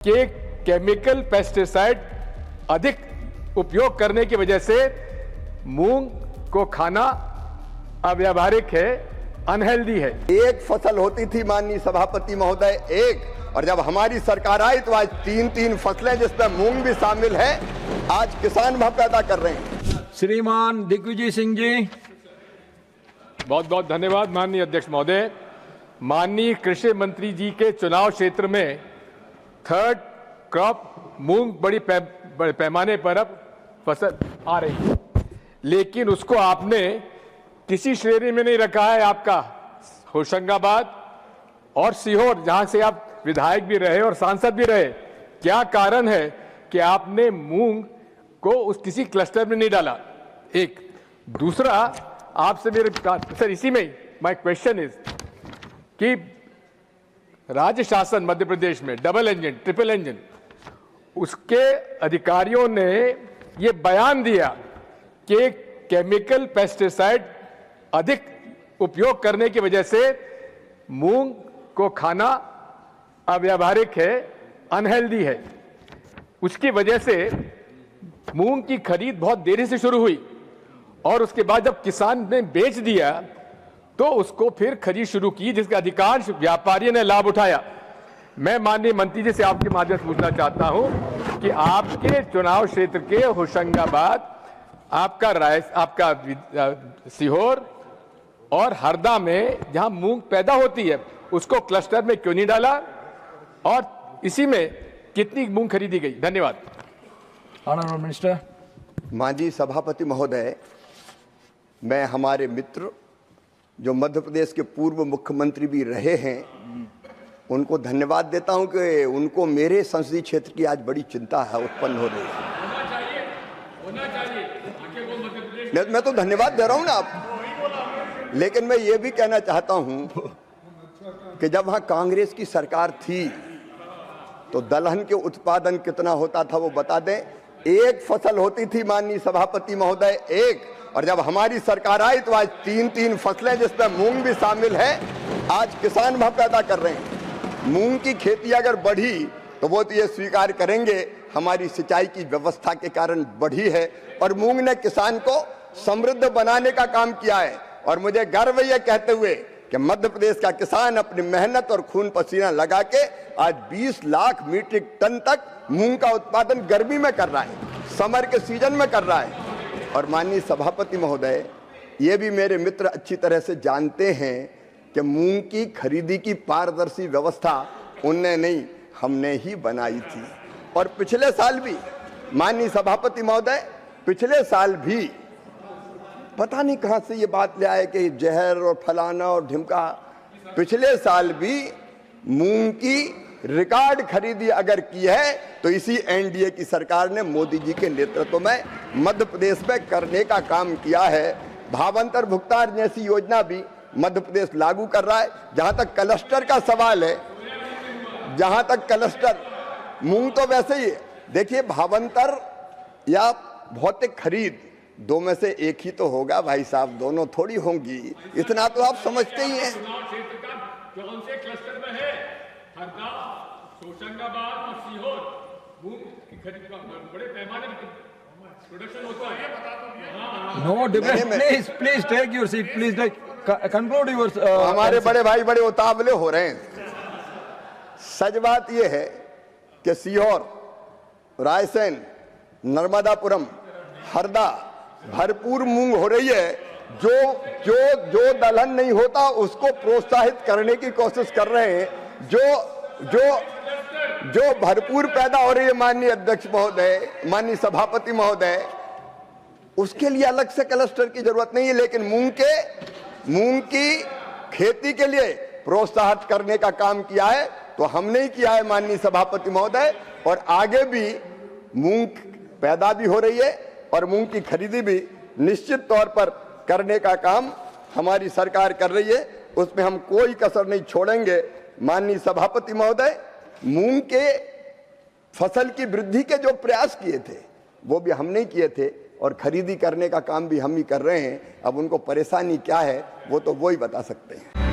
कि chemical pesticide अधिक उपयोग करने की वजह से मूंग को खाना अव्यावहारिक है, अनहेल्दी है। एक फसल होती थी माननीय सभापति महोदय, एक, और जब हमारी सरकार आई तो आज तीन फसलें जिसमें मूंग भी शामिल है, आज किसान वह पैदा कर रहे हैं। श्रीमान दिग्विजय सिंह जी। बहुत बहुत धन्यवाद माननीय अध्यक्ष महोदय। माननीय कृषि मंत्री जी के चुनाव क्षेत्र में थर्ड क्रॉप मूंग बड़ी पैमाने पर अब फसल आ रही है, लेकिन उसको आपने किसी श्रेणी में नहीं रखा है। आपका होशंगाबाद और सीहोर, जहां से आप विधायक भी रहे और सांसद भी रहे, क्या कारण है कि आपने मूंग को उस किसी क्लस्टर में नहीं डाला? एक दूसरा, आपसे मेरे सर इसी में माय क्वेश्चन इज कि राज्य शासन मध्य प्रदेश में डबल इंजन, ट्रिपल इंजन, उसके अधिकारियों ने ये बयान दिया कि केमिकल पेस्टिसाइड अधिक उपयोग करने की वजह से मूंग को खाना अव्यावहारिक है, अनहेल्दी है। उसकी वजह से मूंग की खरीद बहुत देरी से शुरू हुई और उसके बाद जब किसान ने बेच दिया तो उसको फिर खरीद शुरू की, जिसका अधिकांश व्यापारियों ने लाभ उठाया। मैं माननीय मंत्री जी से आपके माध्यम से पूछना चाहता हूं कि आपके चुनाव क्षेत्र के होशंगाबाद, आपका सीहोर और हरदा में जहां मूंग पैदा होती है, उसको क्लस्टर में क्यों नहीं डाला और इसी में कितनी मूंग खरीदी गई? धन्यवाद। Honourable minister. माननीय सभापति महोदय, मैं हमारे मित्र जो मध्य प्रदेश के पूर्व मुख्यमंत्री भी रहे हैं, उनको धन्यवाद देता हूं कि उनको मेरे संसदीय क्षेत्र की आज बड़ी चिंता है, उत्पन्न हो रही है। मैं तो धन्यवाद दे रहा हूं ना आप, लेकिन मैं ये भी कहना चाहता हूं कि जब वहां कांग्रेस की सरकार थी तो दलहन के उत्पादन कितना होता था वो बता दें। एक फसल होती थी माननीय सभापति महोदय, एक, और जब हमारी सरकार आई तो आज तीन फसलें जिसमें मूंग भी शामिल है, आज किसान वह पैदा कर रहे हैं। मूंग की खेती अगर बढ़ी तो वो तो ये स्वीकार करेंगे हमारी सिंचाई की व्यवस्था के कारण बढ़ी है, और मूंग ने किसान को समृद्ध बनाने का काम किया है। और मुझे गर्व ये कहते हुए कि मध्य प्रदेश का किसान अपनी मेहनत और खून पसीना लगा के आज 20 लाख मीट्रिक टन तक मूंग का उत्पादन गर्मी में कर रहा है, समर के सीजन में कर रहा है। और माननीय सभापति महोदय, ये भी मेरे मित्र अच्छी तरह से जानते हैं कि मूंग की खरीदी की पारदर्शी व्यवस्था उनने नहीं, हमने ही बनाई थी। और पिछले साल भी माननीय सभापति महोदय, पिछले साल भी पता नहीं कहां से ये बात ले आए कि जहर और फलाना और ढिमका, पिछले साल भी मूंग की रिकॉर्ड खरीदी अगर की है तो इसी एनडीए की सरकार ने मोदी जी के नेतृत्व में मध्य प्रदेश में करने का काम किया है। भावांतर भुगतान जैसी योजना भी मध्य प्रदेश लागू कर रहा है। जहां तक क्लस्टर का सवाल है, जहां तक क्लस्टर, मूंग तो वैसे ही देखिए, भावांतर या भौतिक खरीद दो में से एक ही तो होगा भाई साहब, दोनों थोड़ी होंगी, इतना तो आप समझते ही हैं। कौन से क्लस्टर में है? हरदा, होशंगाबाद और सीहोर मूंग की खरीद का बड़े पैमाने पर प्रोडक्शन होता है, ये बता दो। No debate, please take your seat, please conclude your. हमारे बड़े भाई बड़े उतावले हो रहे हैं। सच बात यह है कि सीहोर, रायसेन, नर्मदापुरम, हरदा भरपूर मूंग हो रही है। जो दलहन नहीं होता उसको प्रोत्साहित करने की कोशिश कर रहे हैं। जो भरपूर पैदा हो रही है माननीय अध्यक्ष महोदय, माननीय सभापति महोदय, उसके लिए अलग से क्लस्टर की जरूरत नहीं है, लेकिन मूंग की खेती के लिए प्रोत्साहित करने का काम किया है तो हमने ही किया है माननीय सभापति महोदय। और आगे भी मूंग पैदा भी हो रही है और मूंग की खरीदी भी निश्चित तौर पर करने का काम हमारी सरकार कर रही है, उसमें हम कोई कसर नहीं छोड़ेंगे। माननीय सभापति महोदय, मूंग के फसल की वृद्धि के जो प्रयास किए थे वो भी हमने किए थे और खरीदी करने का काम भी हम ही कर रहे हैं। अब उनको परेशानी क्या है वो तो वो ही बता सकते हैं।